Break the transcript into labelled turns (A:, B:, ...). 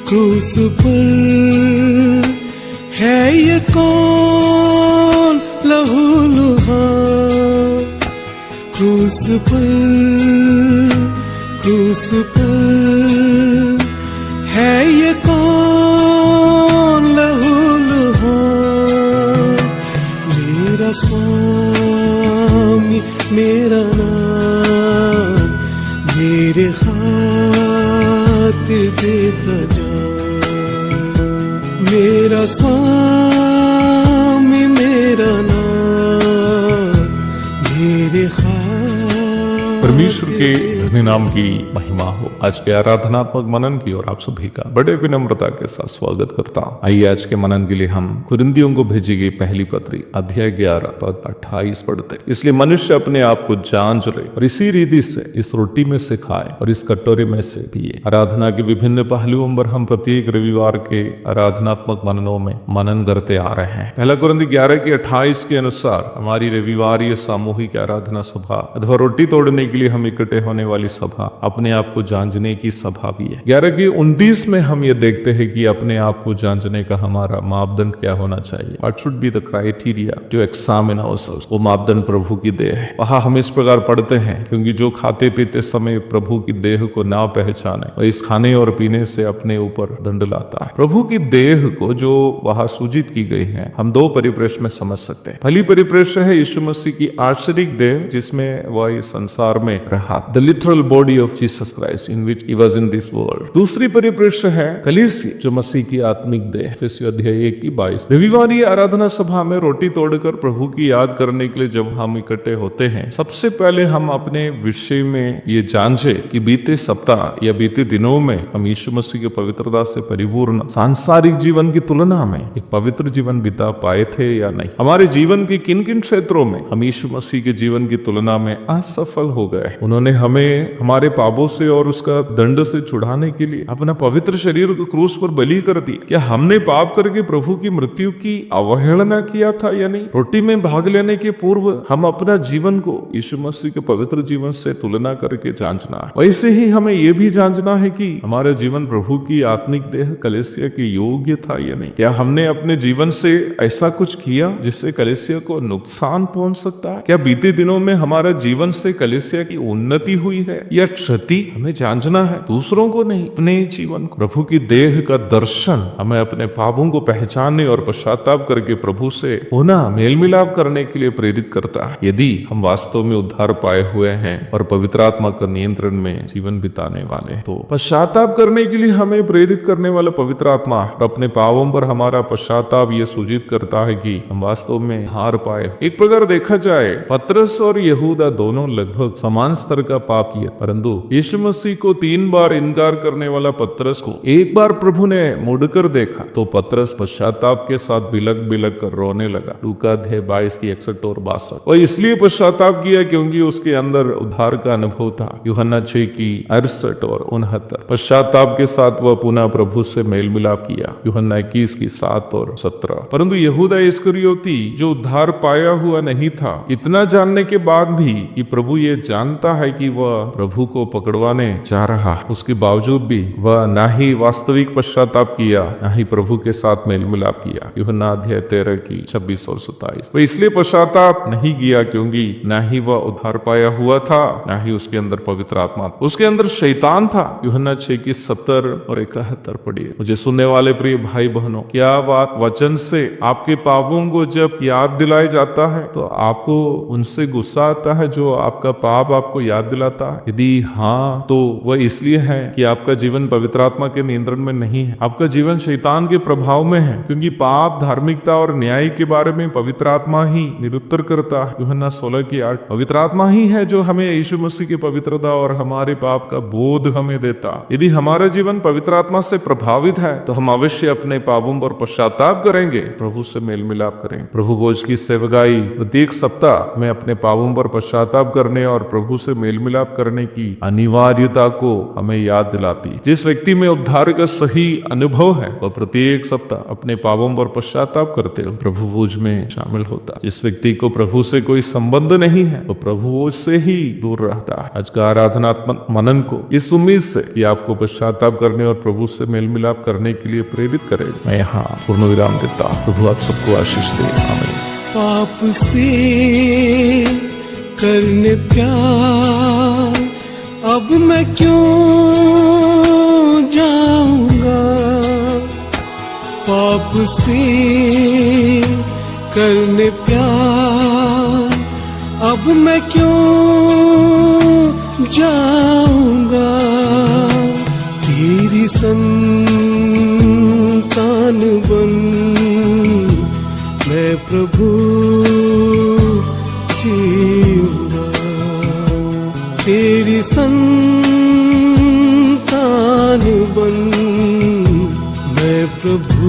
A: क्रूस पर है ये कौन लहूलुहान, क्रूस पर है ये कौन लहूलुहान। मेरा स्वामी मेरा नाम, मेरे खातिर देता जान। मेरा स्वामी मेरा नाम, मेरे
B: परमेश्वर के धन्य नाम की महिमा हो। आज के आराधनात्मक मनन की और आप सभी का बड़े विनम्रता के साथ स्वागत करता हूं। आइए आज के मनन के लिए हम कुरिन्थियों को भेजी गई पहली पत्री अध्याय 11 पद 28 पढ़ते। इसलिए मनुष्य अपने आप को जांच ले और इसी रीति से इस रोटी में से खाए और इस कटोरे में से पिए। आराधना के विभिन्न पहलुओं पर हम प्रत्येक रविवार के आराधनात्मक मननों में मनन करते आ रहे हैं। पहला कुरिन्थी 11 के 28 के अनुसार हमारी रविवारीय सामूहिक आराधना सभा अथवा रोटी तोड़ने के लिए हम इकट्ठे होने वाली सभा अपने आप को जांचने की सभा भी है। 11 के 29 में हम ये देखते हैं कि अपने आप को जांचने का हमारा मापदंड क्या होना चाहिए। What should be the criteria to examine ourselves? वो मापदंड प्रभु की देह है। वहां हम इस प्रकार पढ़ते हैं, क्योंकि जो खाते पीते समय प्रभु की देह को ना पहचाने वह इस खाने और पीने से अपने ऊपर दंड लाता है। प्रभु की देह को जो वहां सूचित की गई है, हम दो परिप्रेक्ष्य में समझ सकते हैं। पहली परिप्रेक्ष्य है यीशु मसीह की आश्चर्यिक देह, जिसमें वह इस संसार में रहा, the literal body of Jesus Christ in which he was in this world. दूसरी परिप्रेक्ष्य है कलीसिया, जो मसीह की आत्मिक देह। इफिसियों अध्याय 1 की 22। रविवारी आराधना सभा में रोटी तोड़कर प्रभु की याद करने के लिए जब हम इकट्ठे होते हैं, सबसे पहले हम अपने विषय में ये जांचे कि बीते सप्ताह या बीते दिनों में हम यीशु मसीह की पवित्रता से परिपूर्ण सांसारिक जीवन की तुलना में एक पवित्र जीवन बिता पाए थे या नहीं। हमारे जीवन के किन किन क्षेत्रों में हम यीशु मसीह के जीवन की तुलना में असफल हो गए। उन्होंने हमें हमारे पापों से और उसका दंड से छुड़ाने के लिए अपना पवित्र शरीर को क्रूस पर बलि कर दिया। क्या हमने पाप करके प्रभु की मृत्यु की अवहेलना किया था या नहीं? रोटी में भाग लेने के पूर्व हम अपना जीवन को यीशु मसीह के पवित्र जीवन से तुलना करके जांचना है। वैसे ही हमें यह भी जांचना है कि हमारा जीवन प्रभु की आत्मिक देह कलीसिया के योग्य था या नहीं। क्या हमने अपने जीवन से ऐसा कुछ किया जिससे कलीसिया को नुकसान पहुंच सकता है? क्या बीते दिनों में हमारा जीवन से कलीसिया की उन्नति हुई है या क्षति? हमें जांचना है, दूसरों को नहीं, अपने जीवन को। प्रभु की देह का दर्शन हमें अपने पापों को पहचानने और पश्चाताप करके प्रभु से पुनः मेल मिलाप करने के लिए प्रेरित करता है। यदि हम वास्तव में उद्धार पाए हुए हैं और पवित्र आत्मा का नियंत्रण में जीवन बिताने वाले हैं, तो पश्चाताप करने के लिए हमें प्रेरित करने वाला पवित्र आत्मा और अपने पापों पर हमारा पश्चाताप ये सूचित करता है कि हम वास्तव में हार पाए। एक प्रकार देखा जाए, पतरस और यहूदा दोनों लगभग समान स्तर का पाप किया, परंतु यीशु मसीह को 3 बार इनकार करने वाला पतरस को एक बार प्रभु ने मुड़कर देखा तो पतरस पश्चाताप के साथ बिलक बिलक कर रोने लगा। लूका अध्याय 22 की 61 और 62। और इसलिए पश्चाताप किया क्योंकि उसके अंदर उद्धार का अनुभव था। यूहन्ना 6 की 68 और 69। पश्चाताप के साथ वह पुनः प्रभु से मेल मिलाप किया। यूहन्ना 21 की 7 और 17। परंतु यहूदा इस्करियोती जो उद्धार पाया हुआ नहीं था, इतना जानने के बाद भी कि प्रभु ये जानता है कि वह प्रभु को पकड़वाने जा रहा, उसके बावजूद भी वह ना ही वास्तविक पश्चाताप किया, ना ही प्रभु के साथ मेल मिलाप किया। यूहन्ना अध्याय 13 की 26 और 27। वह इसलिए पश्चाताप नहीं किया क्योंकि ना ही वह उद्धार पाया हुआ था, ना ही उसके अंदर पवित्र आत्मा, उसके अंदर शैतान था। यूहन्ना 6 की 70 और 71 पढ़िए। मुझे सुनने वाले प्रिय भाई बहनों, क्या बात वचन से आपके पापों को जब याद दिलाया जाता है तो आपको उनसे गुस्सा आता है जो आपका पाप आपको याद दिलाता यदि हाँ, तो वह इसलिए है कि आपका जीवन पवित्र आत्मा के नियंत्रण में नहीं है, आपका जीवन शैतान के प्रभाव में है, क्योंकि पाप, धार्मिकता और न्याय के बारे में पवित्र आत्मा ही निरुत्तर करता है। यूहन्ना 16:8। पवित्र आत्मा ही है जो हमें यीशु मसीह की पवित्रता और हमारे पाप का बोध हमें देता। यदि हमारा जीवन पवित्र आत्मा से प्रभावित है तो हम अवश्य अपने पापों पर पश्चाताप करेंगे, प्रभु से मेल मिलाप करेंगे। प्रभु भोज की सेवकाई प्रत्येक सप्ताह में अपने पापों पर पश्चाताप करने और प्रभु से मेल मिलाप करने की अनिवार्यता को हमें याद दिलाती। जिस व्यक्ति में उद्धार का सही अनुभव है वह प्रत्येक सप्ताह अपने पापों पर पश्चाताप करते हुए प्रभु भोज में शामिल होता। जिस व्यक्ति को प्रभु से कोई संबंध नहीं है वो प्रभु भोज से ही दूर रहता है। आज का आराधनात्मक मनन को इस उम्मीद से कि आपको पश्चाताप करने और प्रभु से मेल मिलाप करने के लिए प्रेरित करेगा। मैं यहाँ पूर्ण विराम देता हूँ। प्रभु आप सबको आशीष दे। आमीन।
A: पाप से करने प्यार अब मैं क्यों जाऊंगा, पाप से करने प्यार अब मैं क्यों जाऊंगा। तेरी संतान बन मैं प्रभु जीऊंगा, तेरी संतान बन मैं प्रभु